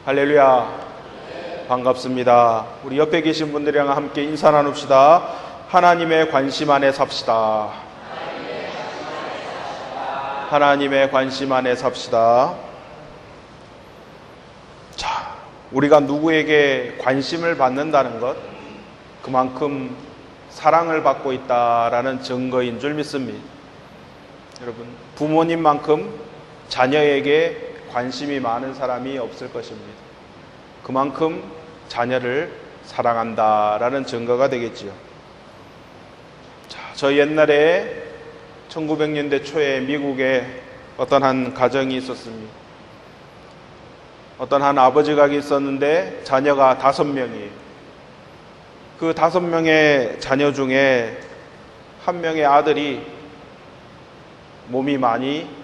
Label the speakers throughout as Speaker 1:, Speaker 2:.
Speaker 1: 할렐루야. 반갑습니다. 우리 옆에 계신 분들이랑 함께 인사 나눕시다. 하나님의 관심 안에 삽시다. 하나님의 관심 안에 삽시다. 자, 우리가 누구에게 관심을 받는다는 것, 그만큼 사랑을 받고 있다라는 증거인 줄 믿습니다. 여러분, 부모님만큼 자녀에게 관심이 많은 사람이 없을 것입니다. 그만큼 자녀를 사랑한다라는 증거가 되겠지요. 자, 저 옛날에 1900년대 초에 미국에 어떤 한 가정이 있었습니다. 어떤 한 아버지가 있었는데 자녀가 5명이에요. 그 5명의 자녀 중에 한 명의 아들이 몸이 많이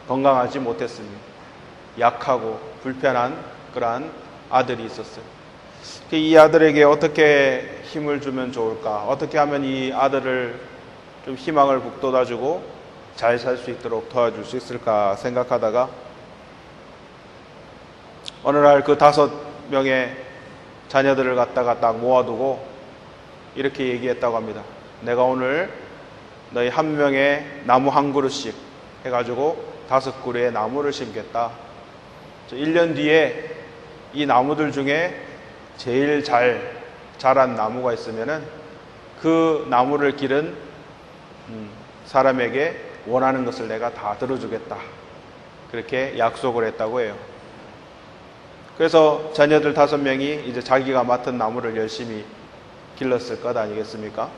Speaker 1: 건강하지 못했습니다. 약하고 불편한 그러한 아들이 있었어요. 이 아들에게 어떻게 힘을 주면 좋을까? 어떻게 하면 이 아들을 좀 희망을 북돋아주고 잘 살 수 있도록 도와줄 수 있을까 생각하다가 어느 날 그 5명의 자녀들을 갖다가 딱 모아두고 이렇게 얘기했다고 합니다. 내가 오늘 너희 한 명의 나무 한 그루씩 해가지고 5그루의 나무를 심겠다. 1년 뒤에 이 나무들 중에 제일 잘 자란 나무가 있으면은 그 나무를 기른 사람에게 원하는 것을 내가 다 들어주겠다. 그렇게 약속을 했다고 해요. 그래서 자녀들 5명이 이제 자기가 맡은 나무를 열심히 길렀을 것 아니겠습니까?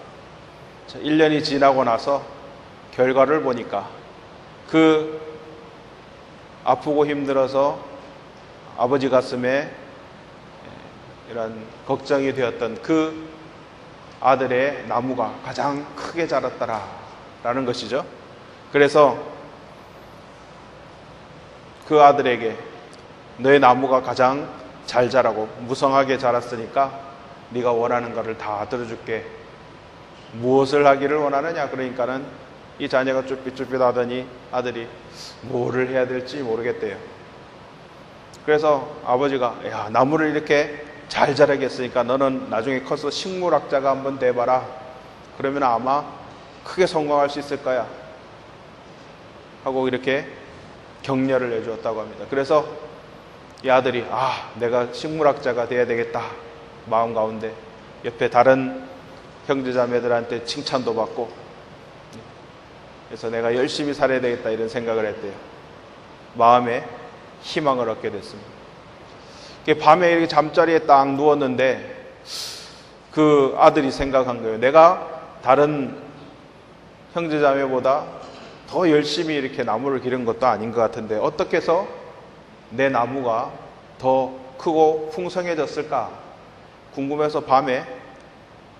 Speaker 1: 1년이 지나고 나서 결과를 보니까 그 아프고 힘들어서 아버지 가슴에 이런 걱정이 되었던 그 아들의 나무가 가장 크게 자랐더라라는 것이죠. 그래서 그 아들에게 너의 나무가 가장 잘 자라고 무성하게 자랐으니까 네가 원하는 것을 다 들어줄게. 무엇을 하기를 원하느냐? 그러니까는 이 자녀가 쭈삣쭈삣 하더니 아들이 뭐를 해야 될지 모르겠대요. 그래서 아버지가 야, 나무를 이렇게 잘 자라게 했으니까 너는 나중에 커서 식물학자가 한번 돼봐라. 그러면 아마 크게 성공할 수 있을 거야. 하고 이렇게 격려를 해주었다고 합니다. 그래서 이 아들이 내가 식물학자가 돼야 되겠다. 마음 가운데 옆에 다른 형제자매들한테 칭찬도 받고 그래서 내가 열심히 살아야 되겠다 이런 생각을 했대요. 마음에 희망을 얻게 됐습니다. 밤에 이렇게 잠자리에 딱 누웠는데 그 아들이 생각한 거예요. 내가 다른 형제자매보다 더 열심히 이렇게 나무를 기른 것도 아닌 것 같은데 어떻게 해서 내 나무가 더 크고 풍성해졌을까 궁금해서 밤에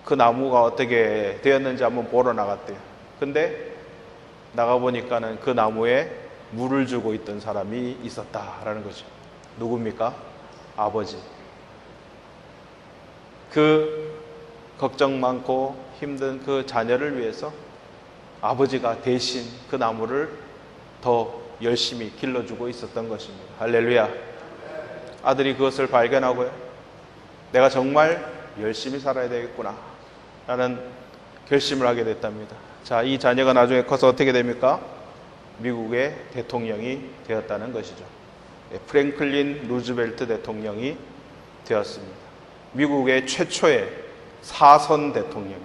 Speaker 1: 그 나무가 어떻게 되었는지 한번 보러 나갔대요. 근데 나가보니까는 그 나무에 물을 주고 있던 사람이 있었다라는 거죠. 누굽니까? 아버지. 그 걱정 많고 힘든 그 자녀를 위해서 아버지가 대신 그 나무를 더 열심히 길러주고 있었던 것입니다. 할렐루야. 아들이 그것을 발견하고요. 내가 정말 열심히 살아야 되겠구나 라는 결심을 하게 됐답니다. 자, 이 자녀가 나중에 커서 어떻게 됩니까? 미국의 대통령이 되었다는 것이죠. 프랭클린 루즈벨트 대통령이 되었습니다. 미국의 최초의 사선 대통령.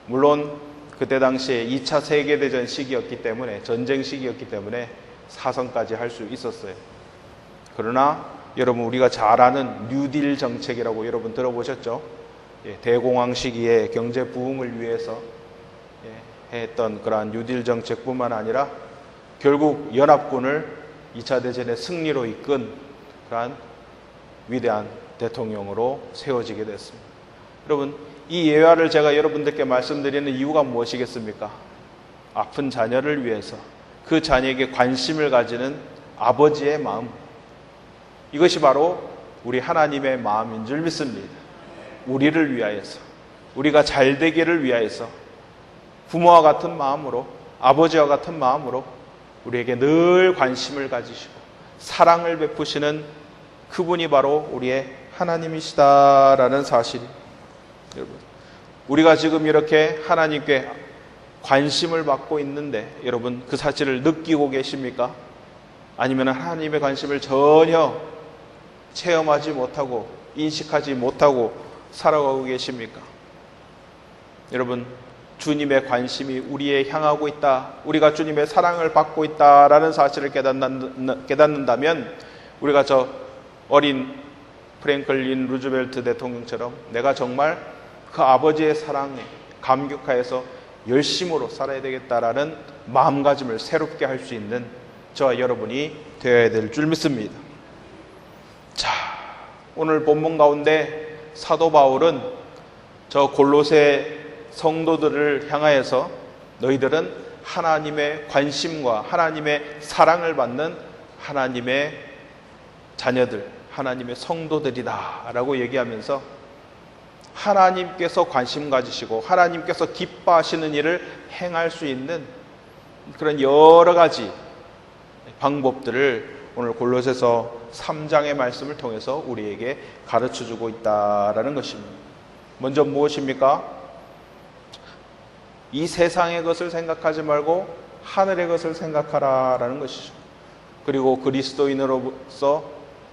Speaker 1: 물론 그때 당시에 2차 세계대전 시기였기 때문에 전쟁 시기였기 때문에 사선까지 할 수 있었어요. 그러나 여러분 우리가 잘 아는 뉴딜 정책이라고 여러분 들어보셨죠? 대공황 시기에 경제 부흥을 위해서 했던 그러한 뉴딜 정책뿐만 아니라 결국 연합군을 2차 대전의 승리로 이끈 그러한 위대한 대통령으로 세워지게 됐습니다. 여러분 이 예화를 제가 여러분들께 말씀드리는 이유가 무엇이겠습니까? 아픈 자녀를 위해서 그 자녀에게 관심을 가지는 아버지의 마음, 이것이 바로 우리 하나님의 마음인 줄 믿습니다. 우리를 위하여서, 우리가 잘 되기를 위하여서 부모와 같은 마음으로, 아버지와 같은 마음으로 우리에게 늘 관심을 가지시고 사랑을 베푸시는 그분이 바로 우리의 하나님이시다라는 사실이, 여러분, 우리가 지금 이렇게 하나님께 관심을 받고 있는데 여러분 그 사실을 느끼고 계십니까? 아니면 하나님의 관심을 전혀 체험하지 못하고 인식하지 못하고 살아가고 계십니까? 여러분, 주님의 관심이 우리에 향하고 있다, 우리가 주님의 사랑을 받고 있다라는 사실을 깨닫는다면 우리가 저 어린 프랭클린 루즈벨트 대통령처럼 내가 정말 그 아버지의 사랑에 감격하여서 열심으로 살아야 되겠다라는 마음가짐을 새롭게 할 수 있는 저와 여러분이 되어야 될 줄 믿습니다. 자, 오늘 본문 가운데 사도 바울은 저 골로새 성도들을 향하여서 너희들은 하나님의 관심과 하나님의 사랑을 받는 하나님의 자녀들, 하나님의 성도들이다 라고 얘기하면서 하나님께서 관심 가지시고 하나님께서 기뻐하시는 일을 행할 수 있는 그런 여러 가지 방법들을 오늘 골로새서 3장의 말씀을 통해서 우리에게 가르쳐주고 있다라는 것입니다. 먼저 무엇입니까? 이 세상의 것을 생각하지 말고 하늘의 것을 생각하라라는 것이죠. 그리고 그리스도인으로서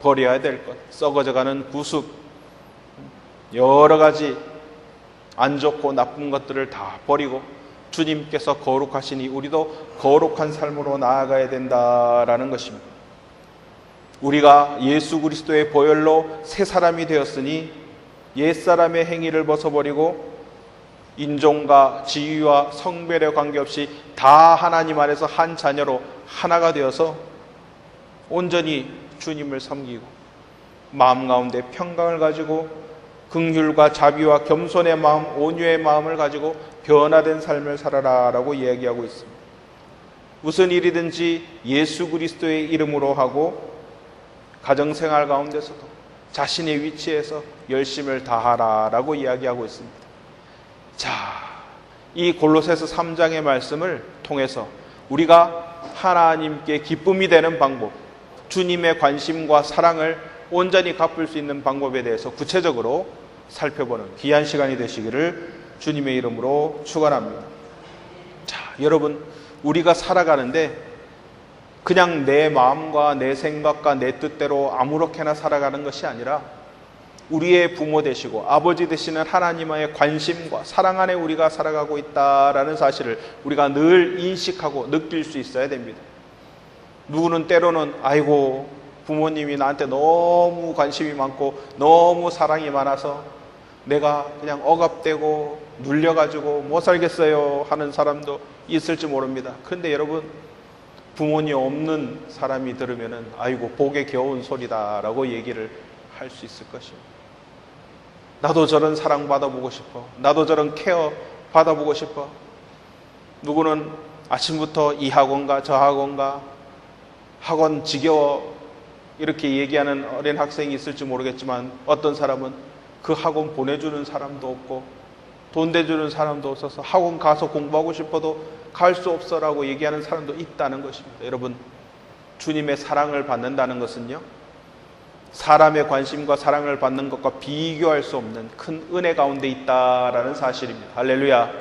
Speaker 1: 버려야 될 것, 썩어져가는 구습, 여러 가지 안 좋고 나쁜 것들을 다 버리고 주님께서 거룩하시니 우리도 거룩한 삶으로 나아가야 된다라는 것입니다. 우리가 예수 그리스도의 보혈로 새 사람이 되었으니 옛사람의 행위를 벗어버리고 인종과 지위와 성별에 관계없이 다 하나님 안에서 한 자녀로 하나가 되어서 온전히 주님을 섬기고 마음 가운데 평강을 가지고 긍휼과 자비와 겸손의 마음, 온유의 마음을 가지고 변화된 삶을 살아라라고 이야기하고 있습니다. 무슨 일이든지 예수 그리스도의 이름으로 하고 가정생활 가운데서도 자신의 위치에서 열심을 다하라라고 이야기하고 있습니다. 자, 이 골로새서 3장의 말씀을 통해서 우리가 하나님께 기쁨이 되는 방법, 주님의 관심과 사랑을 온전히 갚을 수 있는 방법에 대해서 구체적으로 살펴보는 귀한 시간이 되시기를 주님의 이름으로 축원합니다. 자, 여러분, 우리가 살아가는데 그냥 내 마음과 내 생각과 내 뜻대로 아무렇게나 살아가는 것이 아니라 우리의 부모 되시고 아버지 되시는 하나님의 관심과 사랑 안에 우리가 살아가고 있다라는 사실을 우리가 늘 인식하고 느낄 수 있어야 됩니다. 누구는 때로는 아이고 부모님이 나한테 너무 관심이 많고 너무 사랑이 많아서 내가 그냥 억압되고 눌려가지고 못 살겠어요 하는 사람도 있을지 모릅니다. 그런데 여러분, 부모님 없는 사람이 들으면은 아이고 복에 겨운 소리다 라고 얘기를 할 수 있을 것입니다. 나도 저런 사랑 받아보고 싶어. 나도 저런 케어 받아보고 싶어. 누구는 아침부터 이 학원가 저 학원가 학원 지겨워 이렇게 얘기하는 어린 학생이 있을지 모르겠지만 어떤 사람은 그 학원 보내주는 사람도 없고 돈 대주는 사람도 없어서 학원 가서 공부하고 싶어도 갈 수 없어라고 얘기하는 사람도 있다는 것입니다. 여러분, 주님의 사랑을 받는다는 것은요, 사람의 관심과 사랑을 받는 것과 비교할 수 없는 큰 은혜 가운데 있다라는 사실입니다. 할렐루야.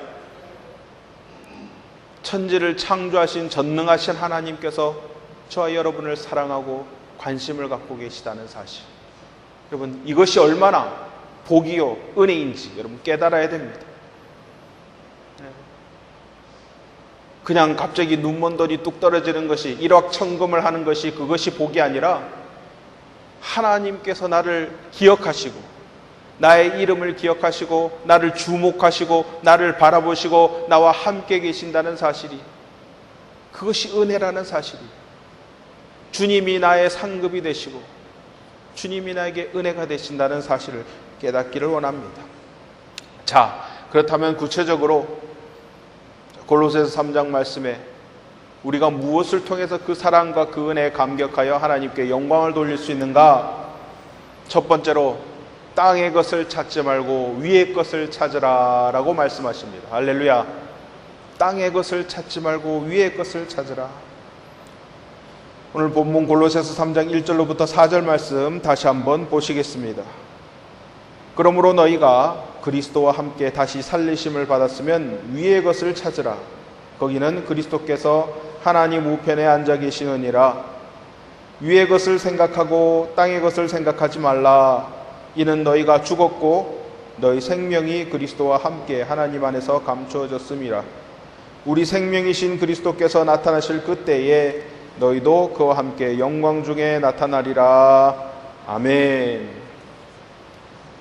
Speaker 1: 천지를 창조하신 전능하신 하나님께서 저와 여러분을 사랑하고 관심을 갖고 계시다는 사실, 여러분, 이것이 얼마나 복이요 은혜인지 여러분 깨달아야 됩니다. 그냥 갑자기 눈먼 돈이 뚝 떨어지는 것이 일확천금을 하는 것이 그것이 복이 아니라 하나님께서 나를 기억하시고 나의 이름을 기억하시고 나를 주목하시고 나를 바라보시고 나와 함께 계신다는 사실이, 그것이 은혜라는 사실이, 주님이 나의 상급이 되시고 주님이 나에게 은혜가 되신다는 사실을 깨닫기를 원합니다. 자, 그렇다면 구체적으로 골로새서 3장 말씀에 우리가 무엇을 통해서 그 사랑과 그 은혜에 감격하여 하나님께 영광을 돌릴 수 있는가? 첫 번째로 땅의 것을 찾지 말고 위의 것을 찾으라 라고 말씀하십니다. 할렐루야. 땅의 것을 찾지 말고 위의 것을 찾으라. 오늘 본문 골로새서 3장 1절로부터 4절 말씀 다시 한번 보시겠습니다. 그러므로 너희가 그리스도와 함께 다시 살리심을 받았으면 위의 것을 찾으라. 거기는 그리스도께서 하나님 우편에 앉아 계시느니라. 위의 것을 생각하고 땅의 것을 생각하지 말라. 이는 너희가 죽었고 너희 생명이 그리스도와 함께 하나님 안에서 감추어졌음이라. 우리 생명이신 그리스도께서 나타나실 그때에 너희도 그와 함께 영광 중에 나타나리라. 아멘.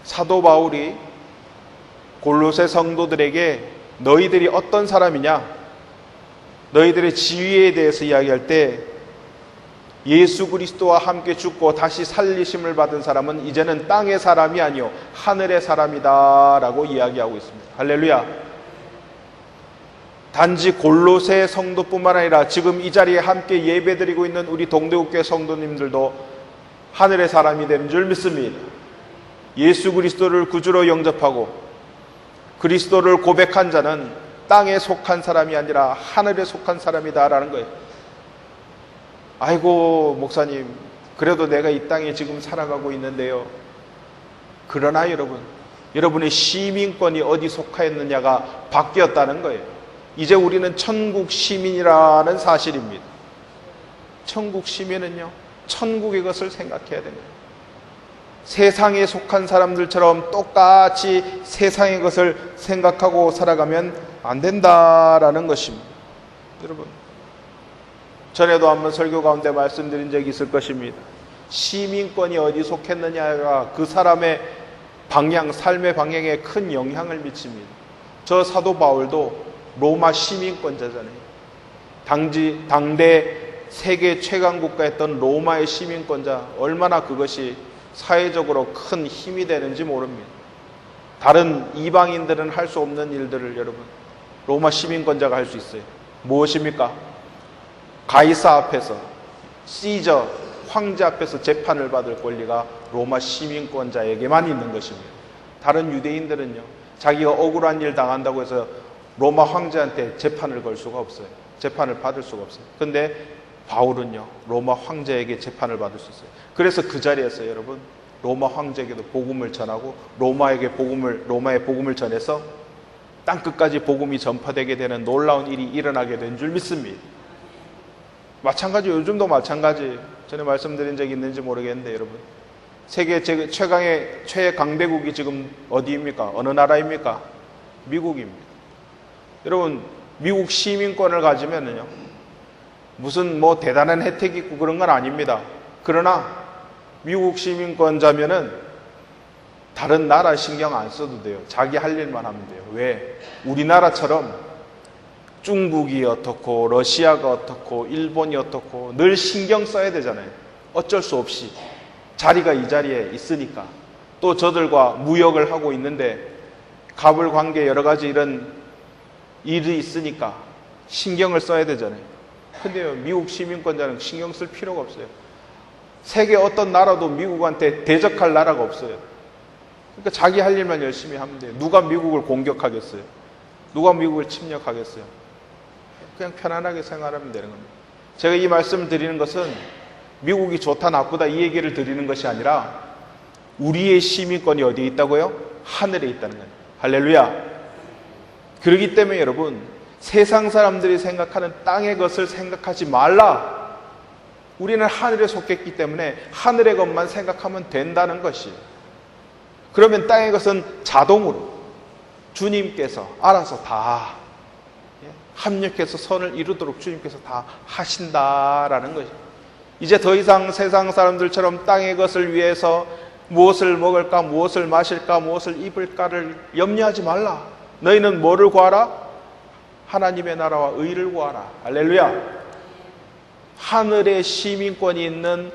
Speaker 1: 사도 바울이 골로새 성도들에게 너희들이 어떤 사람이냐, 너희들의 지위에 대해서 이야기할 때 예수 그리스도와 함께 죽고 다시 살리심을 받은 사람은 이제는 땅의 사람이 아니요 하늘의 사람이다 라고 이야기하고 있습니다. 할렐루야. 단지 골로새 성도뿐만 아니라 지금 이 자리에 함께 예배드리고 있는 우리 동대국교회 성도님들도 하늘의 사람이 되는 줄 믿습니다. 예수 그리스도를 구주로 영접하고 그리스도를 고백한 자는 땅에 속한 사람이 아니라 하늘에 속한 사람이다라는 거예요. 아이고 목사님, 그래도 내가 이 땅에 지금 살아가고 있는데요. 그러나 여러분의 시민권이 어디 속하였느냐가 바뀌었다는 거예요. 이제 우리는 천국 시민이라는 사실입니다. 천국 시민은요, 천국의 것을 생각해야 됩니다. 세상에 속한 사람들처럼 똑같이 세상의 것을 생각하고 살아가면 안 된다라는 것입니다. 여러분, 전에도 한번 설교 가운데 말씀드린 적이 있을 것입니다. 시민권이 어디 속했느냐가 그 사람의 방향, 삶의 방향에 큰 영향을 미칩니다. 저 사도 바울도 로마 시민권자잖아요. 당대 세계 최강 국가였던 로마의 시민권자, 얼마나 그것이 사회적으로 큰 힘이 되는지 모릅니다. 다른 이방인들은 할 수 없는 일들을 여러분, 로마 시민권자가 할 수 있어요. 무엇입니까? 가이사 앞에서, 시저 황제 앞에서 재판을 받을 권리가 로마 시민권자에게만 있는 것입니다. 다른 유대인들은요, 자기가 억울한 일 당한다고 해서 로마 황제한테 재판을 걸 수가 없어요. 재판을 받을 수가 없어요. 근데 바울은요, 로마 황제에게 재판을 받을 수 있어요. 그래서 그 자리에서 여러분, 로마 황제에게도 복음을 전하고 로마의 복음을 전해서 땅끝까지 복음이 전파되게 되는 놀라운 일이 일어나게 된 줄 믿습니다. 마찬가지, 요즘도 마찬가지. 전에 말씀드린 적이 있는지 모르겠는데 여러분, 세계 최강의 최강대국이 지금 어디입니까? 어느 나라입니까? 미국입니다. 여러분, 미국 시민권을 가지면은요, 무슨 대단한 혜택이 있고 그런 건 아닙니다. 그러나 미국 시민권자면은 다른 나라 신경 안 써도 돼요. 자기 할 일만 하면 돼요. 왜? 우리나라처럼 중국이 어떻고 러시아가 어떻고 일본이 어떻고 늘 신경 써야 되잖아요. 어쩔 수 없이 자리가 이 자리에 있으니까. 또 저들과 무역을 하고 있는데 갑을 관계 여러 가지 이런 일이 있으니까 신경을 써야 되잖아요. 근데요, 미국 시민권자는 신경 쓸 필요가 없어요. 세계 어떤 나라도 미국한테 대적할 나라가 없어요. 그러니까 자기 할 일만 열심히 하면 돼요. 누가 미국을 공격하겠어요? 누가 미국을 침략하겠어요? 그냥 편안하게 생활하면 되는 겁니다. 제가 이 말씀을 드리는 것은 미국이 좋다 나쁘다 이 얘기를 드리는 것이 아니라 우리의 시민권이 어디에 있다고요? 하늘에 있다는 거예요. 할렐루야. 그렇기 때문에 여러분, 세상 사람들이 생각하는 땅의 것을 생각하지 말라. 우리는 하늘에 속했기 때문에 하늘의 것만 생각하면 된다는 것이에요. 그러면 땅의 것은 자동으로 주님께서 알아서 다 합력해서 선을 이루도록 주님께서 다 하신다라는 것이에요. 이제 더 이상 세상 사람들처럼 땅의 것을 위해서 무엇을 먹을까, 무엇을 마실까, 무엇을 입을까를 염려하지 말라. 너희는 뭐를 구하라? 하나님의 나라와 의를 구하라. 할렐루야. 하늘의 시민권이 있는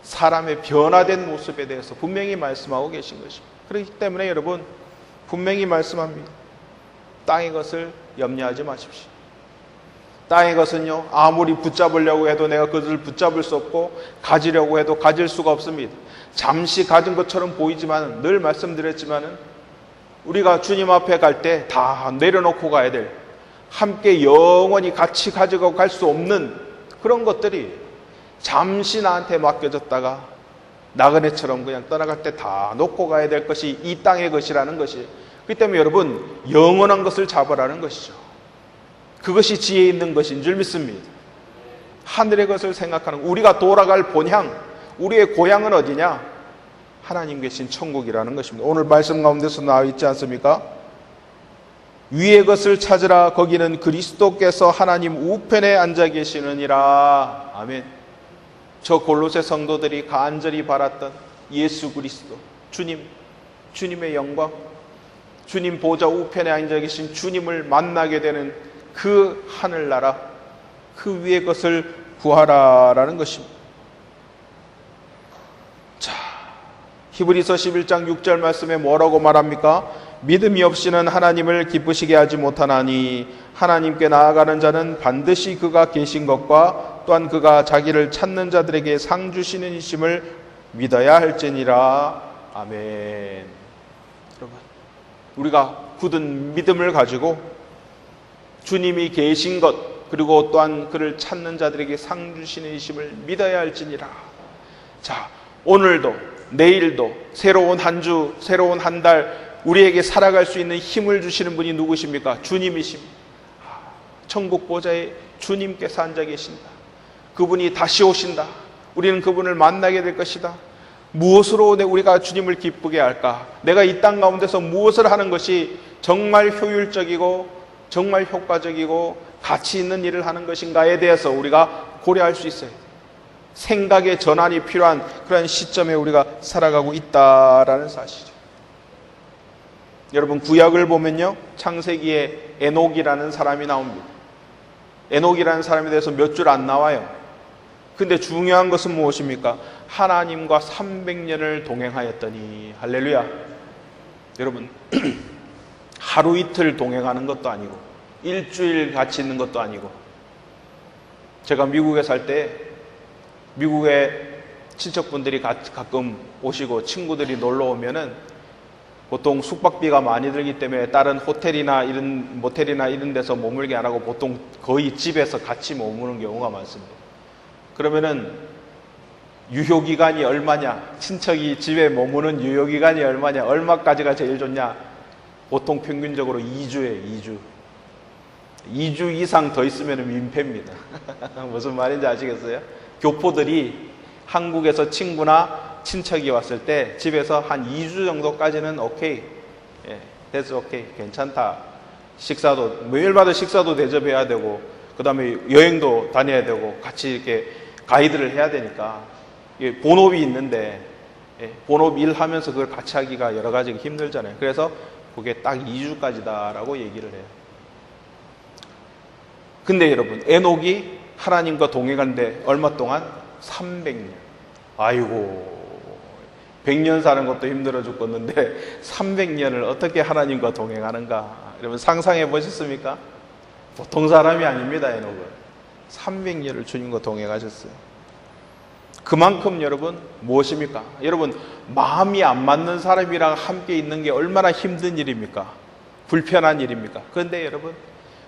Speaker 1: 사람의 변화된 모습에 대해서 분명히 말씀하고 계신 것입니다. 그렇기 때문에 여러분, 분명히 말씀합니다. 땅의 것을 염려하지 마십시오. 땅의 것은요, 아무리 붙잡으려고 해도 내가 그것을 붙잡을 수 없고 가지려고 해도 가질 수가 없습니다. 잠시 가진 것처럼 보이지만, 늘 말씀드렸지만은 우리가 주님 앞에 갈 때 다 내려놓고 가야 될, 함께 영원히 같이 가져가고 갈 수 없는 그런 것들이 잠시 나한테 맡겨졌다가 나그네처럼 그냥 떠나갈 때 다 놓고 가야 될 것이 이 땅의 것이라는 것이, 그렇기 때문에 여러분 영원한 것을 잡으라는 것이죠. 그것이 지혜 있는 것인 줄 믿습니다. 하늘의 것을 생각하는, 우리가 돌아갈 본향, 우리의 고향은 어디냐? 하나님 계신 천국이라는 것입니다. 오늘 말씀 가운데서 나와 있지 않습니까? 위의 것을 찾으라, 거기는 그리스도께서 하나님 우편에 앉아 계시느니라. 아멘. 저 골로새 성도들이 간절히 바랐던 예수 그리스도, 주님의 영광, 주님 보좌 우편에 앉아 계신 주님을 만나게 되는 그 하늘나라, 그 위의 것을 구하라라는 것입니다. 자, 히브리서 11장 6절 말씀에 뭐라고 말합니까? 믿음이 없이는 하나님을 기쁘시게 하지 못하나니 하나님께 나아가는 자는 반드시 그가 계신 것과 또한 그가 자기를 찾는 자들에게 상 주시는 이심을 믿어야 할지니라. 아멘. 여러분, 우리가 굳은 믿음을 가지고 주님이 계신 것, 그리고 또한 그를 찾는 자들에게 상 주시는 이심을 믿어야 할지니라. 자, 오늘도 내일도 새로운 한 주, 새로운 한 달 우리에게 살아갈 수 있는 힘을 주시는 분이 누구십니까? 주님이십니다. 천국 보좌에 주님께서 앉아 계신다. 그분이 다시 오신다. 우리는 그분을 만나게 될 것이다. 무엇으로 우리가 주님을 기쁘게 할까? 내가 이 땅 가운데서 무엇을 하는 것이 정말 효율적이고 정말 효과적이고 가치 있는 일을 하는 것인가에 대해서 우리가 고려할 수 있어요. 생각의 전환이 필요한 그런 시점에 우리가 살아가고 있다라는 사실이죠. 여러분, 구약을 보면요, 창세기에 에녹이라는 사람이 나옵니다. 에녹이라는 사람에 대해서 몇 줄 안 나와요. 근데 중요한 것은 무엇입니까? 하나님과 300년을 동행하였더니. 할렐루야. 여러분, 하루 이틀 동행하는 것도 아니고 일주일 같이 있는 것도 아니고, 제가 미국에 살 때 미국에 친척분들이 가끔 오시고 친구들이 놀러 오면은 보통 숙박비가 많이 들기 때문에 다른 호텔이나 이런 모텔이나 이런 데서 머물게 안 하고 보통 거의 집에서 같이 머무는 경우가 많습니다. 그러면은 유효기간이 얼마냐? 친척이 집에 머무는 유효기간이 얼마냐? 얼마까지가 제일 좋냐? 보통 평균적으로 2주예요, 2주. 2주 이상 더 있으면 민폐입니다. 무슨 말인지 아시겠어요? 교포들이 한국에서 친구나 친척이 왔을 때 집에서 한 2주 정도까지는 오케이. that's okay. 괜찮다. 식사도, 매일마다 식사도 대접해야 되고, 그 다음에 여행도 다녀야 되고, 같이 이렇게 가이드를 해야 되니까, 본업이 있는데, 본업 일 하면서 그걸 같이 하기가 여러 가지 힘들잖아요. 그래서 그게 딱 2주까지다라고 얘기를 해요. 근데 여러분, 에녹이 하나님과 동행하는데 얼마 동안? 300년. 아이고, 100년 사는 것도 힘들어 죽겠는데 300년을 어떻게 하나님과 동행하는가? 여러분, 상상해 보셨습니까? 보통 사람이 아닙니다, 에녹은. 300년을 주님과 동행하셨어요. 그만큼 여러분, 무엇입니까? 여러분, 마음이 안 맞는 사람이랑 함께 있는 게 얼마나 힘든 일입니까? 불편한 일입니까? 그런데 여러분,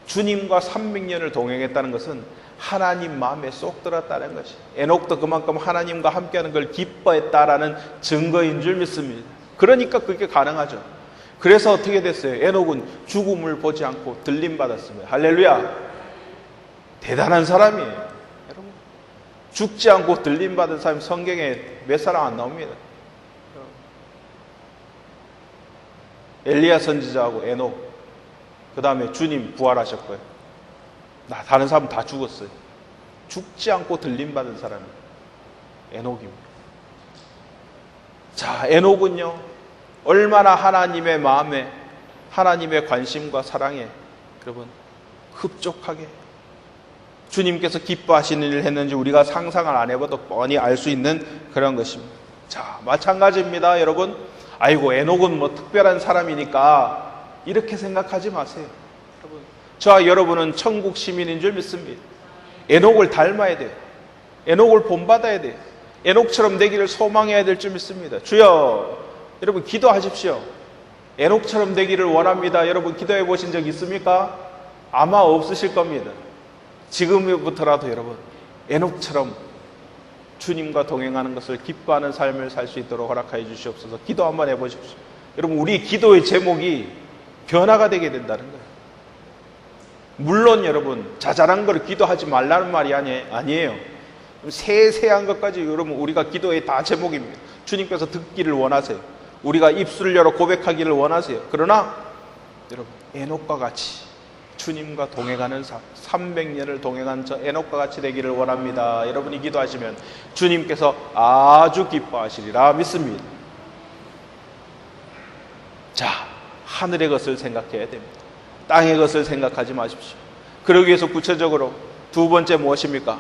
Speaker 1: 주님과 300년을 동행했다는 것은 하나님 마음에 쏙 들었다는 것이, 에녹도 그만큼 하나님과 함께하는 걸 기뻐했다라는 증거인 줄 믿습니다. 그러니까 그게 가능하죠. 그래서 어떻게 됐어요? 에녹은 죽음을 보지 않고 들림받았습니다. 할렐루야. 대단한 사람이에요. 여러분, 죽지 않고 들림받은 사람이 성경에 몇 사람 안 나옵니다. 엘리야 선지자하고 에녹, 그 다음에 주님 부활하셨고요. 다른 사람 다 죽었어요. 죽지 않고 들림받은 사람이 에녹입니다. 자, 에녹은요, 얼마나 하나님의 마음에, 하나님의 관심과 사랑에 여러분 흡족하게 주님께서 기뻐하시는 일을 했는지 우리가 상상을 안 해봐도 뻔히 알 수 있는 그런 것입니다. 자, 마찬가지입니다, 여러분. 아이고, 에녹은 뭐 특별한 사람이니까 이렇게 생각하지 마세요. 여러분, 저와 여러분은 천국 시민인 줄 믿습니다. 에녹을 닮아야 돼요. 에녹을 본받아야 돼요. 에녹처럼 되기를 소망해야 될 줄 믿습니다. 주여, 여러분 기도하십시오. 에녹처럼 되기를 원합니다. 여러분 기도해 보신 적 있습니까? 아마 없으실 겁니다. 지금부터라도 여러분 에녹처럼 주님과 동행하는 것을 기뻐하는 삶을 살 수 있도록 허락하여 주시옵소서. 기도 한번 해보십시오. 여러분, 우리 기도의 제목이 변화가 되게 된다는 거예요. 물론 여러분, 자잘한 걸 기도하지 말라는 말이 아니에요. 세세한 것까지 여러분, 우리가 기도의 다 제목입니다. 주님께서 듣기를 원하세요. 우리가 입술을 열어 고백하기를 원하세요. 그러나 여러분, 에녹과 같이 주님과 동행하는 삶, 300년을 동행한 저 에녹과 같이 되기를 원합니다. 여러분이 기도하시면 주님께서 아주 기뻐하시리라 믿습니다. 자, 하늘의 것을 생각해야 됩니다. 땅의 것을 생각하지 마십시오. 그러기 위해서 구체적으로 두 번째 무엇입니까?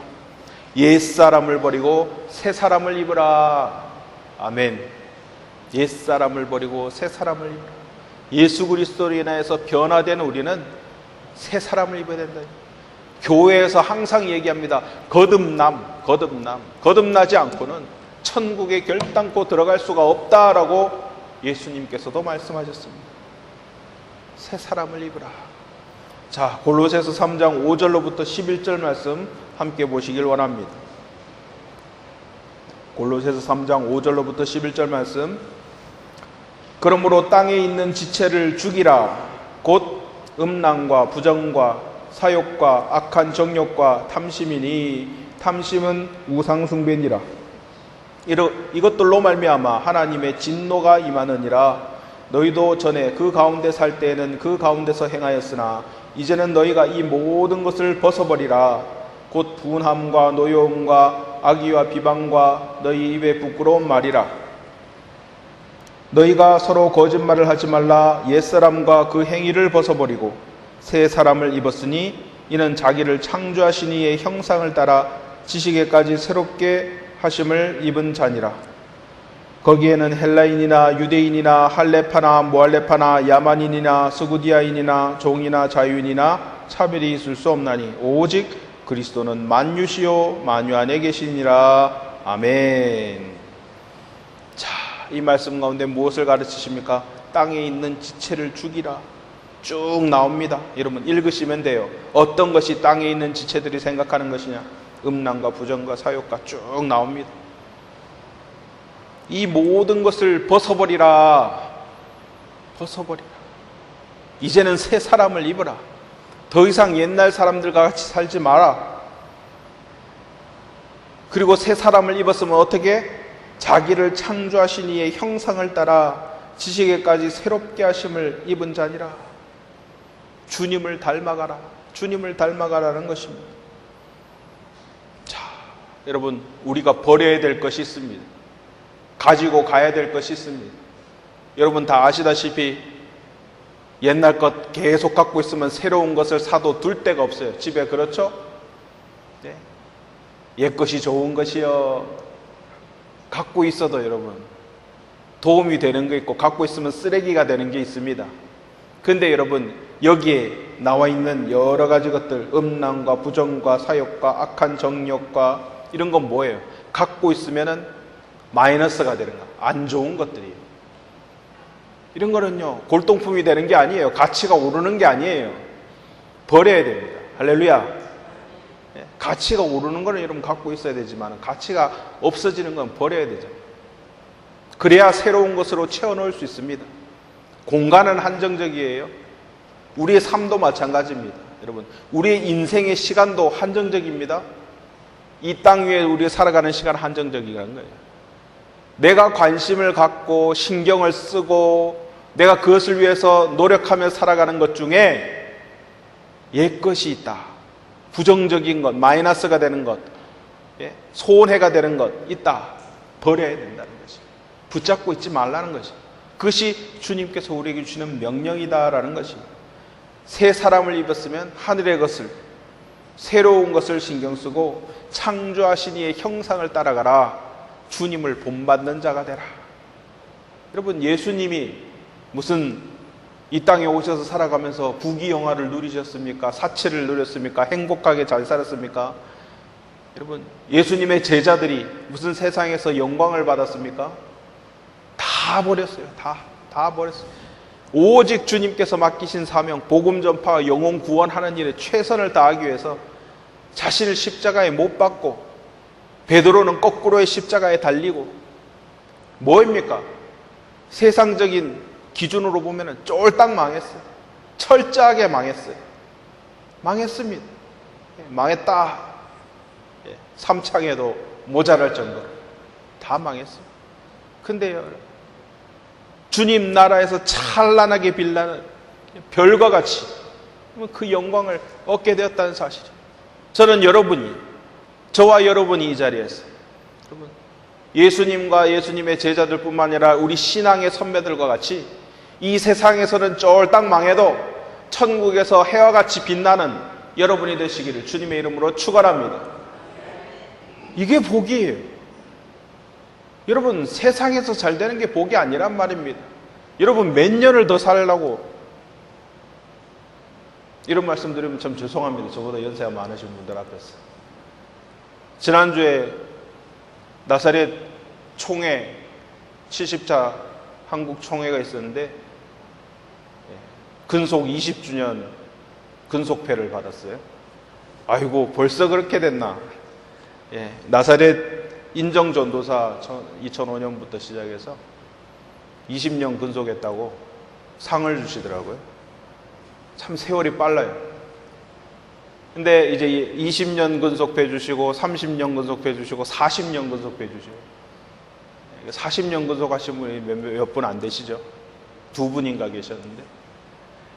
Speaker 1: 옛사람을 버리고 새사람을 입으라. 아멘. 옛사람을 버리고 새사람을 입으라. 예수 그리스도로 인하여서 변화된 우리는 새사람을 입어야 된다. 교회에서 항상 얘기합니다. 거듭나지 않고는 천국에 결단코 들어갈 수가 없다라고 예수님께서도 말씀하셨습니다. 새사람을 입으라. 자, 골로새서 3장 5절로부터 11절 말씀 함께 보시길 원합니다. 골로새서 3장 5절로부터 11절 말씀. 그러므로 땅에 있는 지체를 죽이라. 곧 음란과 부정과 사욕과 악한 정욕과 탐심이니 탐심은 우상숭배니라. 이것들로 말미암아 하나님의 진노가 임하느니라. 너희도 전에 그 가운데 살 때에는 그 가운데서 행하였으나 이제는 너희가 이 모든 것을 벗어버리라. 곧 분함과 노여움과 악의와 비방과 너희 입에 부끄러운 말이라. 너희가 서로 거짓말을 하지 말라. 옛사람과 그 행위를 벗어버리고 새 사람을 입었으니 이는 자기를 창조하신 이의 형상을 따라 지식에까지 새롭게 하심을 입은 자니라. 거기에는 헬라인이나 유대인이나 할레파나 모할레파나 야만인이나 스구디아인이나 종이나 자유인이나 차별이 있을 수 없나니 오직 그리스도는 만유시요 만유 안에 계시니라. 아멘. 자, 이 말씀 가운데 무엇을 가르치십니까? 땅에 있는 지체를 죽이라. 쭉 나옵니다. 여러분 읽으시면 돼요. 어떤 것이 땅에 있는 지체들이 생각하는 것이냐? 음란과 부정과 사욕과 쭉 나옵니다. 이 모든 것을 벗어버리라. 벗어버리라. 이제는 새 사람을 입으라. 더 이상 옛날 사람들과 같이 살지 마라. 그리고 새 사람을 입었으면 어떻게? 자기를 창조하신 이의 형상을 따라 지식에까지 새롭게 하심을 입은 자니라. 주님을 닮아가라. 주님을 닮아가라는 것입니다. 자, 여러분, 우리가 버려야 될 것이 있습니다. 가지고 가야 될 것이 있습니다. 여러분 다 아시다시피 옛날 것 계속 갖고 있으면 새로운 것을 사도 둘 데가 없어요. 집에. 그렇죠? 네. 옛 것이 좋은 것이요. 갖고 있어도 여러분 도움이 되는 게 있고 갖고 있으면 쓰레기가 되는 게 있습니다. 근데 여러분 여기에 나와 있는 여러 가지 것들, 음란과 부정과 사욕과 악한 정욕과 이런 건 뭐예요? 갖고 있으면은 마이너스가 되는 거, 안 좋은 것들이에요. 이런 거는요 골동품이 되는 게 아니에요. 가치가 오르는 게 아니에요. 버려야 됩니다. 할렐루야. 가치가 오르는 거는 여러분 갖고 있어야 되지만 가치가 없어지는 건 버려야 되죠. 그래야 새로운 것으로 채워넣을 수 있습니다. 공간은 한정적이에요. 우리의 삶도 마찬가지입니다. 여러분 우리의 인생의 시간도 한정적입니다. 이 땅 위에 우리가 살아가는 시간 한정적이라는 거예요. 내가 관심을 갖고 신경을 쓰고 내가 그것을 위해서 노력하며 살아가는 것 중에 옛것이 있다. 부정적인 것, 마이너스가 되는 것, 손해가 되는 것 있다. 버려야 된다는 것이. 붙잡고 있지 말라는 것이. 그것이 주님께서 우리에게 주시는 명령이다라는 것입니다. 새 사람을 입었으면 하늘의 것을, 새로운 것을 신경 쓰고 창조하신 이의 형상을 따라가라. 주님을 본받는 자가 되라. 여러분 예수님이 무슨 이 땅에 오셔서 살아가면서 부귀영화를 누리셨습니까? 사치를 누렸습니까? 행복하게 잘 살았습니까? 여러분 예수님의 제자들이 무슨 세상에서 영광을 받았습니까? 다 버렸어요. 다 버렸어요. 오직 주님께서 맡기신 사명, 복음 전파와 영혼 구원하는 일에 최선을 다하기 위해서 자신을 십자가에 못 박고 베드로는 거꾸로의 십자가에 달리고 뭐입니까? 세상적인 기준으로 보면 쫄딱 망했어요. 철저하게 망했어요. 망했습니다. 망했다. 삼창에도 모자랄 정도로 다 망했어요. 근데요, 주님 나라에서 찬란하게 빛나는 별과 같이 그 영광을 얻게 되었다는 사실이에요. 저는 저와 여러분이 이 자리에서 여러분, 예수님과 예수님의 제자들뿐만 아니라 우리 신앙의 선배들과 같이 이 세상에서는 쫄딱 망해도 천국에서 해와 같이 빛나는 여러분이 되시기를 주님의 이름으로 축원합니다. 이게 복이에요. 여러분, 세상에서 잘 되는 게 복이 아니란 말입니다. 여러분, 몇 년을 더 살려고, 이런 말씀 드리면 참 죄송합니다. 저보다 연세가 많으신 분들 앞에서. 지난주에 나사렛 총회 70차 한국 총회가 있었는데 근속 20주년 근속패를 받았어요. 아이고, 벌써 그렇게 됐나. 나사렛 인정전도사 2005년부터 시작해서 20년 근속했다고 상을 주시더라고요. 참 세월이 빨라요. 근데 이제 20년 근속해 주시고 30년 근속해 주시고 40년 근속해 주시고 40년 근속하신 분이 몇 분 안 되시죠? 2분인가 계셨는데,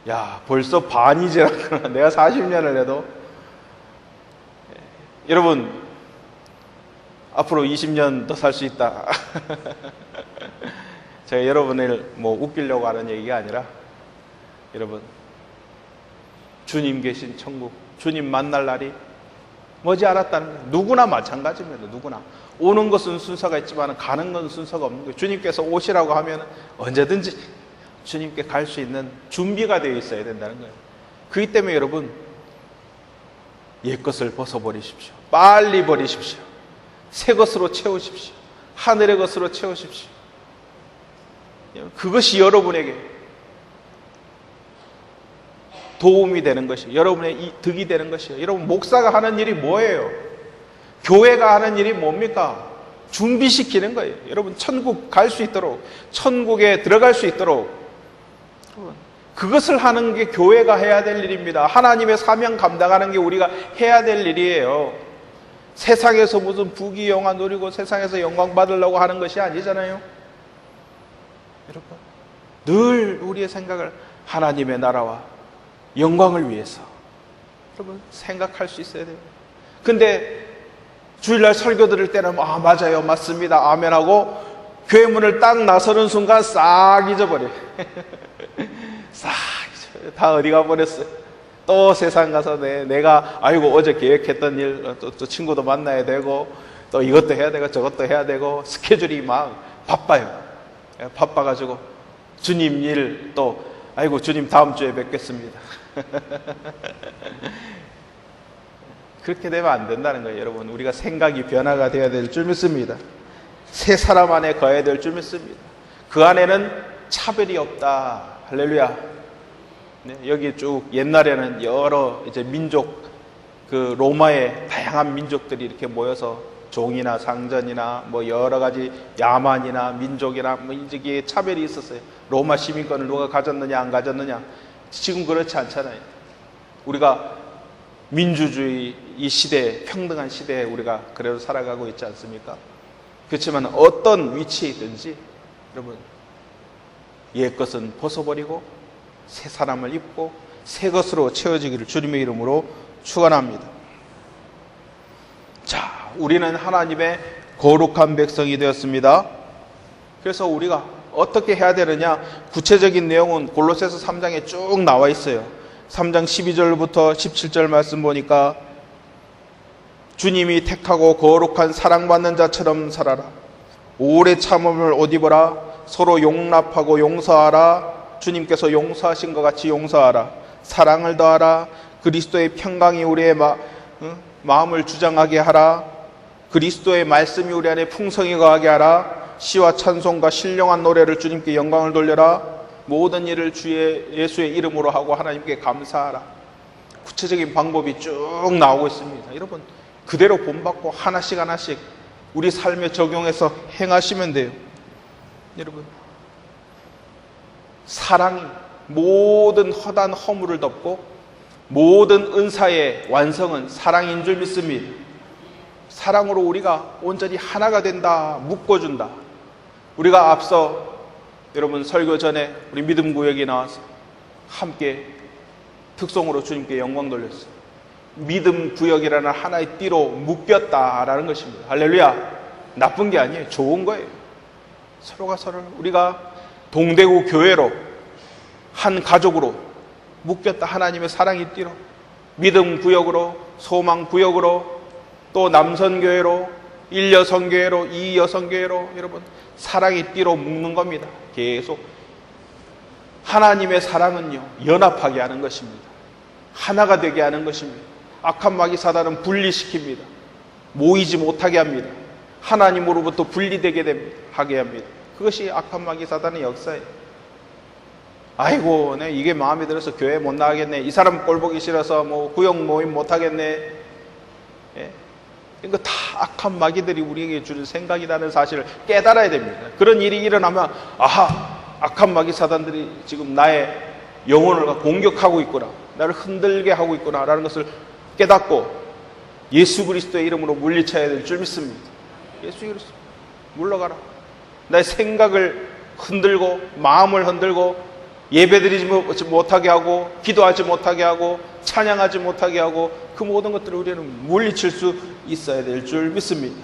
Speaker 1: 야, 벌써 반이 지났구나. 내가 40년을 해도. 여러분, 앞으로 20년 더 살 수 있다. 제가 여러분을 웃기려고 하는 얘기가 아니라, 여러분, 주님 계신 천국, 주님 만날 날이 머지 않았다는 거예요. 누구나 마찬가지입니다. 누구나. 오는 것은 순서가 있지만 가는 건 순서가 없는 거예요. 주님께서 오시라고 하면 언제든지 주님께 갈 수 있는 준비가 되어 있어야 된다는 거예요. 그렇기 때문에 여러분, 옛것을 벗어버리십시오. 빨리 버리십시오. 새 것으로 채우십시오. 하늘의 것으로 채우십시오. 그것이 여러분에게 도움이 되는 것이에요. 여러분의 득이 되는 것이에요. 여러분, 목사가 하는 일이 뭐예요? 교회가 하는 일이 뭡니까? 준비시키는 거예요. 여러분, 천국 갈 수 있도록, 천국에 들어갈 수 있도록, 그것을 하는 게 교회가 해야 될 일입니다. 하나님의 사명 감당하는 게 우리가 해야 될 일이에요. 세상에서 무슨 부귀영화 누리고 세상에서 영광 받으려고 하는 것이 아니잖아요. 여러분, 늘 우리의 생각을 하나님의 나라와 영광을 위해서 여러분 생각할 수 있어야 돼요. 근데 주일날 설교 들을 때는 맞아요, 맞습니다, 아멘 하고 교회 문을 딱 나서는 순간 싹 잊어버려요. 싹 잊어버려요. 다 어디 가버렸어요. 또 세상 가서 내가 아이고 어제 계획했던 일, 또 친구도 만나야 되고 또 이것도 해야 되고 저것도 해야 되고 스케줄이 막 바빠요. 바빠가지고 주님 일 또 아이고 주님 다음 주에 뵙겠습니다. 그렇게 되면 안 된다는 거예요. 여러분, 우리가 생각이 변화가 되어야 될 줄 믿습니다. 새 사람 안에 거해야 될 줄 믿습니다. 그 안에는 차별이 없다. 할렐루야. 네, 여기 쭉 옛날에는 여러 이제 민족, 그 로마의 다양한 민족들이 이렇게 모여서 종이나 상전이나 여러 가지 야만이나 민족이나 이게 차별이 있었어요. 로마 시민권을 누가 가졌느냐 안 가졌느냐. 지금 그렇지 않잖아요. 우리가 민주주의 이 시대에, 평등한 시대에 우리가 그래도 살아가고 있지 않습니까? 그렇지만 어떤 위치에 있든지 여러분, 옛 것은 벗어버리고 새 사람을 입고 새 것으로 채워지기를 주님의 이름으로 축원합니다. 자, 우리는 하나님의 거룩한 백성이 되었습니다. 그래서 우리가 어떻게 해야 되느냐, 구체적인 내용은 골로새서 3장에 쭉 나와 있어요. 3장 12절부터 17절 말씀 보니까 주님이 택하고 거룩한 사랑받는 자처럼 살아라. 오래 참음을 옷 입어라. 서로 용납하고 용서하라. 주님께서 용서하신 것 같이 용서하라. 사랑을 더하라. 그리스도의 평강이 우리의 마음을 주장하게 하라. 그리스도의 말씀이 우리 안에 풍성히 거하게 하라. 시와 찬송과 신령한 노래를 주님께 영광을 돌려라. 모든 일을 주의 예수의 이름으로 하고 하나님께 감사하라. 구체적인 방법이 쭉 나오고 있습니다. 여러분, 그대로 본받고 하나씩 우리 삶에 적용해서 행하시면 돼요. 여러분, 사랑이 모든 허단 허물을 덮고 모든 은사의 완성은 사랑인 줄 믿습니다. 사랑으로 우리가 온전히 하나가 된다, 묶어준다. 우리가 앞서 여러분 설교 전에 우리 믿음 구역에 나와서 함께 특송으로 주님께 영광 돌렸어요. 믿음 구역이라는 하나의 띠로 묶였다라는 것입니다. 할렐루야. 나쁜 게 아니에요. 좋은 거예요. 서로가 서로를 우리가 동대구 교회로 한 가족으로 묶였다. 하나님의 사랑의 띠로 믿음 구역으로, 소망 구역으로, 또 남선교회로, 1여성교회로, 2여성교회로 여러분 사랑의 띠로 묶는 겁니다. 계속 하나님의 사랑은요 연합하게 하는 것입니다. 하나가 되게 하는 것입니다. 악한 마귀 사단은 분리시킵니다. 모이지 못하게 합니다. 하나님으로부터 분리되게 하게 합니다. 그것이 악한 마귀 사단의 역사예요. 아이고, 내 이게 마음에 들어서 교회 못 나가겠네. 이 사람 꼴 보기 싫어서 뭐 구역 모임 못 하겠네. 예? 이거 다 악한 마귀들이 우리에게 주는 생각이라는 사실을 깨달아야 됩니다. 그런 일이 일어나면 아하, 악한 마귀 사단들이 지금 나의 영혼을 공격하고 있구나, 나를 흔들게 하고 있구나 라는 것을 깨닫고 예수 그리스도의 이름으로 물리쳐야 될 줄 믿습니다. 예수 그리스도 물러가라. 나의 생각을 흔들고 마음을 흔들고 예배드리지 못하게 하고 기도하지 못하게 하고 찬양하지 못하게 하고 그 모든 것들을 우리는 물리칠 수 있어야 될 줄 믿습니다.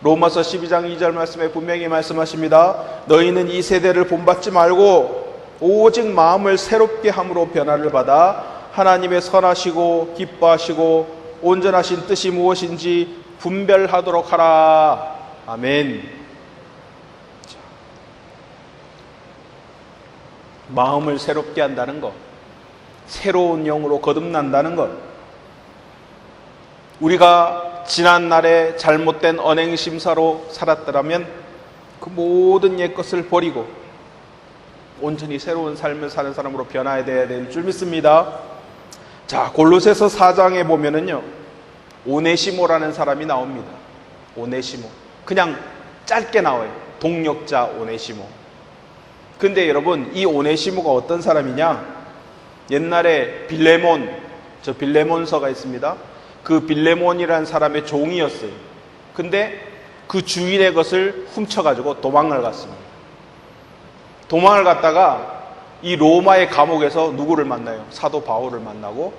Speaker 1: 로마서 12장 2절 말씀에 분명히 말씀하십니다. 너희는 이 세대를 본받지 말고 오직 마음을 새롭게 함으로 변화를 받아 하나님의 선하시고 기뻐하시고 온전하신 뜻이 무엇인지 분별하도록 하라. 아멘. 마음을 새롭게 한다는 것, 새로운 영으로 거듭난다는 것, 우리가 지난날에 잘못된 언행심사로 살았더라면 그 모든 옛것을 버리고 온전히 새로운 삶을 사는 사람으로 변화해야 될 줄 믿습니다. 자, 골로새서 4장에 보면은요 오네시모라는 사람이 나옵니다. 오네시모, 그냥 짧게 나와요. 동력자 오네시모. 근데 여러분, 이 오네시모가 어떤 사람이냐? 옛날에 빌레몬, 저 빌레몬서가 있습니다. 그 빌레몬이라는 사람의 종이었어요. 근데 그 주인의 것을 훔쳐가지고 도망을 갔습니다. 도망을 갔다가 이 로마의 감옥에서 누구를 만나요? 사도 바울을 만나고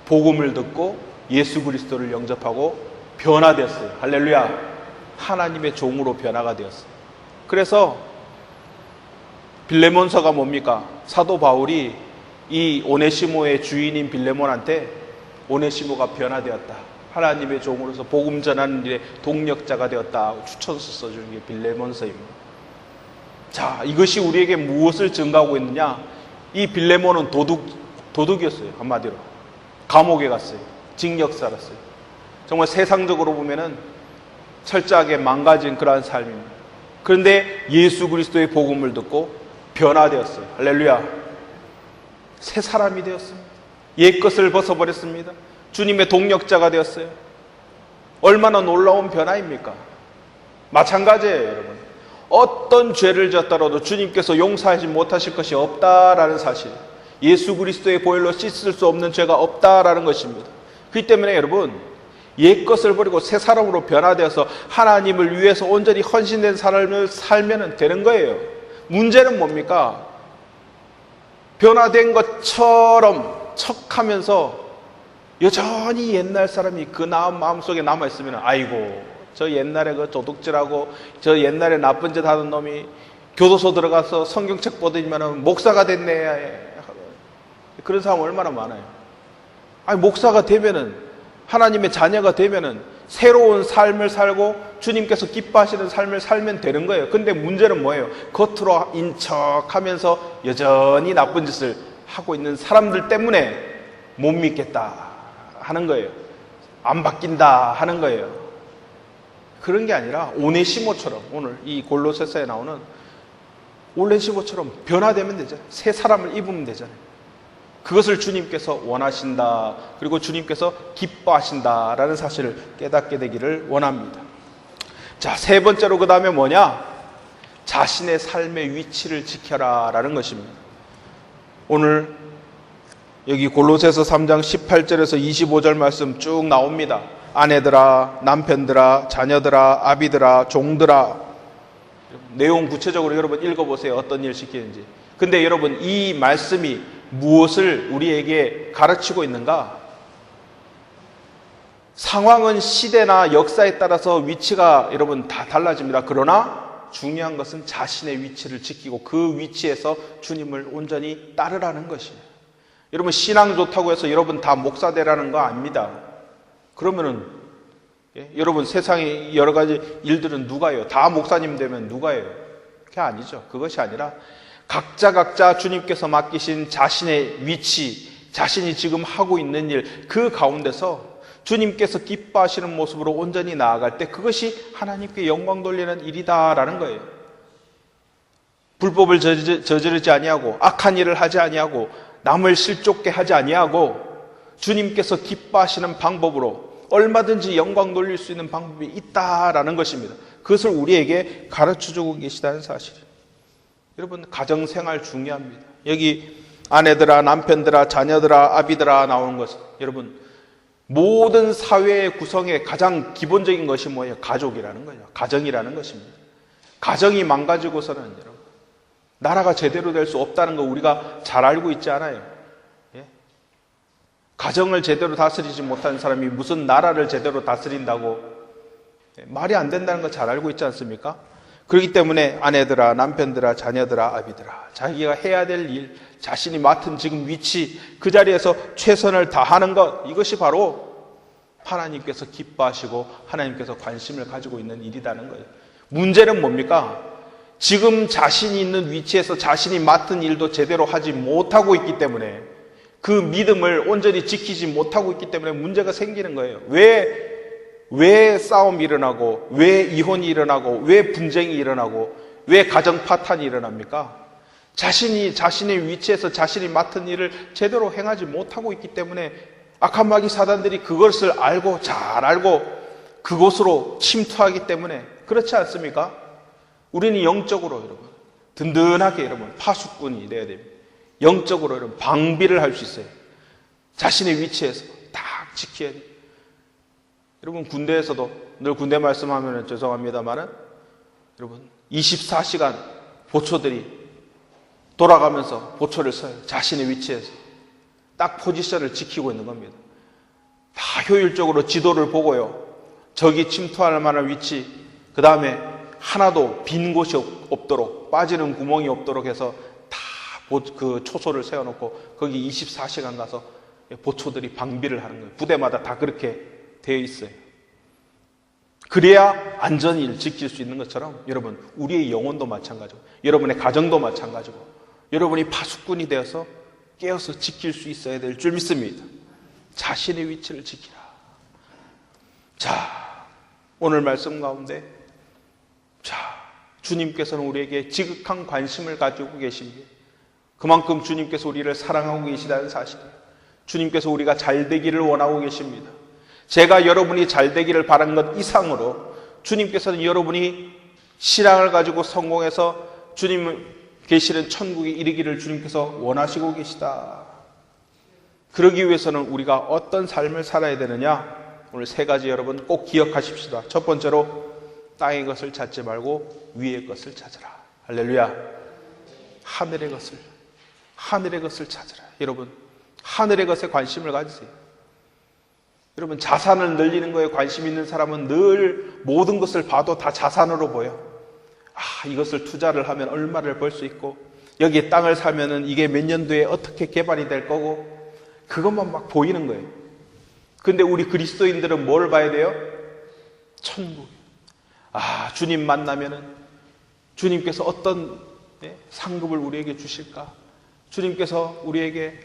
Speaker 1: 복음을 듣고 예수 그리스도를 영접하고 변화되었어요. 할렐루야. 하나님의 종으로 변화가 되었어요. 그래서 빌레몬서가 뭡니까? 사도 바울이 이 오네시모의 주인인 빌레몬한테 오네시모가 변화되었다, 하나님의 종으로서 복음 전하는 일에 동력자가 되었다 추천서 써주는 게 빌레몬서입니다. 자, 이것이 우리에게 무엇을 증가하고 있느냐? 이 빌레몬은 도둑이었어요. 한마디로 감옥에 갔어요. 징역 살았어요. 정말 세상적으로 보면은 철저하게 망가진 그러한 삶입니다. 그런데 예수 그리스도의 복음을 듣고 변화되었어요. 할렐루야. 새 사람이 되었습니다. 옛것을 벗어버렸습니다. 주님의 동력자가 되었어요. 얼마나 놀라운 변화입니까? 마찬가지예요, 여러분. 어떤 죄를 졌더라도 주님께서 용서하지 못하실 것이 없다라는 사실, 예수 그리스도의 보혈로 씻을 수 없는 죄가 없다라는 것입니다. 그렇기 때문에 여러분, 옛것을 버리고 새 사람으로 변화되어서 하나님을 위해서 온전히 헌신된 삶을 살면 되는 거예요. 문제는 뭡니까? 변화된 것처럼 척하면서 여전히 옛날 사람이 그 마음속에 남아있으면 아이고, 저 옛날에 그 도둑질하고 저 옛날에 나쁜 짓 하는 놈이 교도소 들어가서 성경책 보더니만 목사가 됐네. 그런 사람 얼마나 많아요. 아니, 목사가 되면은, 하나님의 자녀가 되면은 새로운 삶을 살고 주님께서 기뻐하시는 삶을 살면 되는 거예요. 근데 문제는 뭐예요? 겉으로 인척하면서 여전히 나쁜 짓을 하고 있는 사람들 때문에 못 믿겠다 하는 거예요. 안 바뀐다 하는 거예요. 그런 게 아니라 오네시모처럼, 오늘 이 골로새서에 나오는 오네시모처럼 변화되면 되잖아요. 새 사람을 입으면 되잖아요. 그것을 주님께서 원하신다. 그리고 주님께서 기뻐하신다라는 사실을 깨닫게 되기를 원합니다. 자, 세 번째로 그 다음에 뭐냐? 자신의 삶의 위치를 지켜라 라는 것입니다. 오늘 여기 골로새서 3장 18절에서 25절 말씀 쭉 나옵니다. 아내들아, 남편들아, 자녀들아, 아비들아, 종들아. 내용 구체적으로 여러분 읽어보세요. 어떤 일 시키는지. 근데 여러분 이 말씀이 무엇을 우리에게 가르치고 있는가? 상황은 시대나 역사에 따라서 위치가 여러분 다 달라집니다. 그러나 중요한 것은 자신의 위치를 지키고 그 위치에서 주님을 온전히 따르라는 것이에요. 여러분 신앙 좋다고 해서 여러분 다 목사 되라는 거 아닙니다. 그러면은 여러분 세상의 여러 가지 일들은 누가 해요? 다 목사님 되면 누가 해요? 그게 아니죠. 그것이 아니라 각자 주님께서 맡기신 자신의 위치, 자신이 지금 하고 있는 일, 그 가운데서 주님께서 기뻐하시는 모습으로 온전히 나아갈 때 그것이 하나님께 영광 돌리는 일이다라는 거예요. 불법을 저지르지 아니하고 악한 일을 하지 아니하고 남을 실족게 하지 아니하고 주님께서 기뻐하시는 방법으로 얼마든지 영광 돌릴 수 있는 방법이 있다라는 것입니다. 그것을 우리에게 가르쳐주고 계시다는 사실이에요. 여러분 가정생활 중요합니다. 여기 아내들아, 남편들아, 자녀들아, 아비들아 나오는 것은 여러분 모든 사회의 구성의 가장 기본적인 것이 뭐예요? 가족이라는 거죠. 가정이라는 것입니다. 가정이 망가지고서는 여러분 나라가 제대로 될 수 없다는 거 우리가 잘 알고 있지 않아요? 예? 가정을 제대로 다스리지 못한 사람이 무슨 나라를 제대로 다스린다고 말이 안 된다는 거 잘 알고 있지 않습니까? 그렇기 때문에 아내들아, 남편들아, 자녀들아, 아비들아 자기가 해야 될 일, 자신이 맡은 지금 위치 그 자리에서 최선을 다하는 것 이것이 바로 하나님께서 기뻐하시고 하나님께서 관심을 가지고 있는 일이라는 거예요. 문제는 뭡니까? 지금 자신이 있는 위치에서 자신이 맡은 일도 제대로 하지 못하고 있기 때문에 그 믿음을 온전히 지키지 못하고 있기 때문에 문제가 생기는 거예요. 왜 싸움이 일어나고 왜 이혼이 일어나고 왜 분쟁이 일어나고 왜 가정 파탄이 일어납니까? 자신의 위치에서 자신이 맡은 일을 제대로 행하지 못하고 있기 때문에 악한 마귀 사단들이 그것을 잘 알고 그곳으로 침투하기 때문에 그렇지 않습니까? 우리는 영적으로 여러분 든든하게 여러분 파수꾼이 돼야 됩니다. 영적으로 여러분 방비를 할 수 있어요. 자신의 위치에서 딱 지켜야 돼요. 여러분 군대에서도 늘 군대 말씀하면 죄송합니다만은 여러분 24시간 보초들이 돌아가면서 보초를 서요. 자신의 위치에서 딱 포지션을 지키고 있는 겁니다. 다 효율적으로 지도를 보고요. 적이 침투할 만한 위치, 그 다음에 하나도 빈 곳이 없도록 빠지는 구멍이 없도록 해서 다 그 초소를 세워놓고 거기 24시간 가서 보초들이 방비를 하는 거예요. 부대마다 다 그렇게 되어 있어요. 그래야 안전히 지킬 수 있는 것처럼 여러분 우리의 영혼도 마찬가지고 여러분의 가정도 마찬가지고 여러분이 파수꾼이 되어서 깨어서 지킬 수 있어야 될 줄 믿습니다. 자신의 위치를 지키라. 자, 오늘 말씀 가운데 주님께서는 우리에게 지극한 관심을 가지고 계십니다. 그만큼 주님께서 우리를 사랑하고 계시다는 사실이에요. 주님께서 우리가 잘 되기를 원하고 계십니다. 제가 여러분이 잘 되기를 바란 것 이상으로 주님께서는 여러분이 신앙을 가지고 성공해서 주님 계시는 천국에 이르기를 주님께서 원하시고 계시다. 그러기 위해서는 우리가 어떤 삶을 살아야 되느냐? 오늘 세 가지 여러분 꼭 기억하십시다. 첫 번째로 땅의 것을 찾지 말고 위의 것을 찾으라. 할렐루야. 하늘의 것을 찾으라. 여러분 하늘의 것에 관심을 가지세요. 여러분 자산을 늘리는 거에 관심 있는 사람은 늘 모든 것을 봐도 다 자산으로 보여. 이것을 투자를 하면 얼마를 벌 수 있고 여기에 땅을 사면은 이게 몇 년도에 어떻게 개발이 될 거고 그것만 막 보이는 거예요. 근데 우리 그리스도인들은 뭘 봐야 돼요? 천국. 주님 만나면은 주님께서 어떤 상급을 우리에게 주실까? 주님께서 우리에게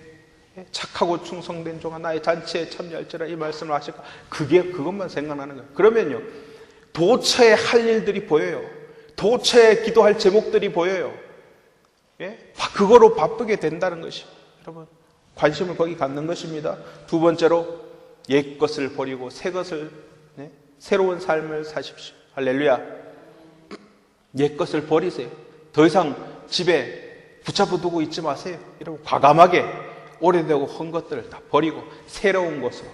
Speaker 1: 착하고 충성된 종아 나의 잔치에 참여할지라 이 말씀을 하실까? 그것만 생각나는 거예요. 그러면요 도처에 할 일들이 보여요. 도처에 기도할 제목들이 보여요. 그거로 바쁘게 된다는 것이 여러분 관심을 거기 갖는 것입니다. 두 번째로 옛 것을 버리고 새 것을, 새로운 삶을 사십시오. 할렐루야. 옛 것을 버리세요. 더 이상 집에 붙잡아 두고 있지 마세요. 여러분, 과감하게 오래되고 헌 것들을 다 버리고 새로운 것으로,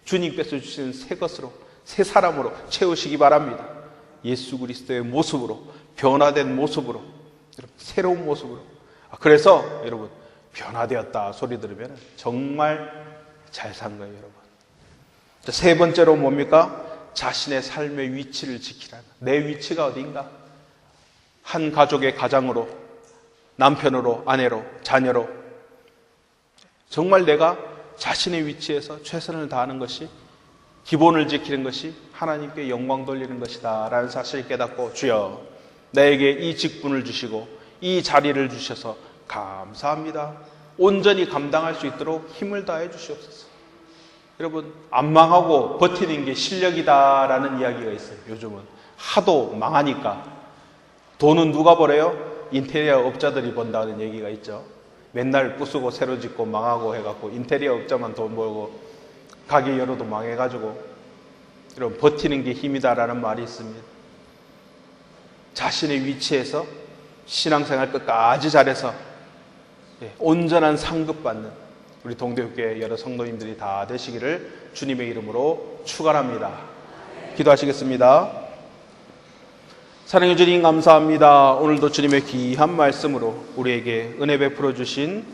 Speaker 1: 주님께서 주신 새 것으로, 새 사람으로 채우시기 바랍니다. 예수 그리스도의 모습으로, 변화된 모습으로, 여러분, 새로운 모습으로. 그래서 여러분, 변화되었다 소리 들으면 정말 잘 산 거예요, 여러분. 세 번째로 뭡니까? 자신의 삶의 위치를 지키라는, 내 위치가 어딘가? 한 가족의 가장으로, 남편으로, 아내로, 자녀로 정말 내가 자신의 위치에서 최선을 다하는 것이, 기본을 지키는 것이 하나님께 영광 돌리는 것이다 라는 사실을 깨닫고, 주여 나에게 이 직분을 주시고 이 자리를 주셔서 감사합니다. 온전히 감당할 수 있도록 힘을 다해 주시옵소서. 여러분, 안 망하고 버티는 게 실력이다 라는 이야기가 있어요. 요즘은 하도 망하니까. 돈은 누가 벌어요? 인테리어 업자들이 번다는 얘기가 있죠. 맨날 부수고 새로 짓고 망하고 해갖고 인테리어 업자만 돈 벌고 가게 열어도 망해가지고, 여러분, 버티는 게 힘이다라는 말이 있습니다. 자신의 위치에서 신앙생활 끝까지 잘해서 온전한 상급받는 우리 동대교회 여러 성도님들이 다 되시기를 주님의 이름으로 축원합니다. 기도하시겠습니다. 사랑해 주님 감사합니다. 오늘도 주님의 귀한 말씀으로 우리에게 은혜 베풀어 주신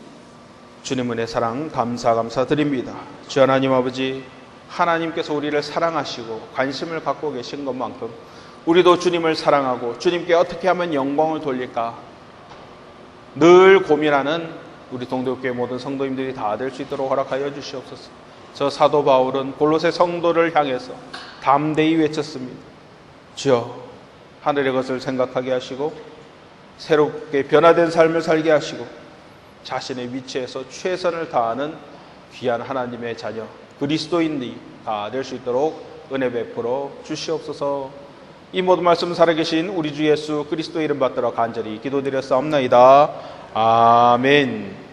Speaker 1: 주님 은혜 사랑 감사드립니다. 주 하나님 아버지, 하나님께서 우리를 사랑하시고 관심을 갖고 계신 것만큼 우리도 주님을 사랑하고 주님께 어떻게 하면 영광을 돌릴까 늘 고민하는 우리 동대교회 모든 성도님들이 다 될 수 있도록 허락하여 주시옵소서. 저 사도 바울은 골로새 성도를 향해서 담대히 외쳤습니다. 주여, 하늘의 것을 생각하게 하시고 새롭게 변화된 삶을 살게 하시고 자신의 위치에서 최선을 다하는 귀한 하나님의 자녀 그리스도인들이 다 될 수 있도록 은혜 베풀어 주시옵소서. 이 모든 말씀 살아계신 우리 주 예수 그리스도의 이름 받들어 간절히 기도드렸사옵나이다. 아멘.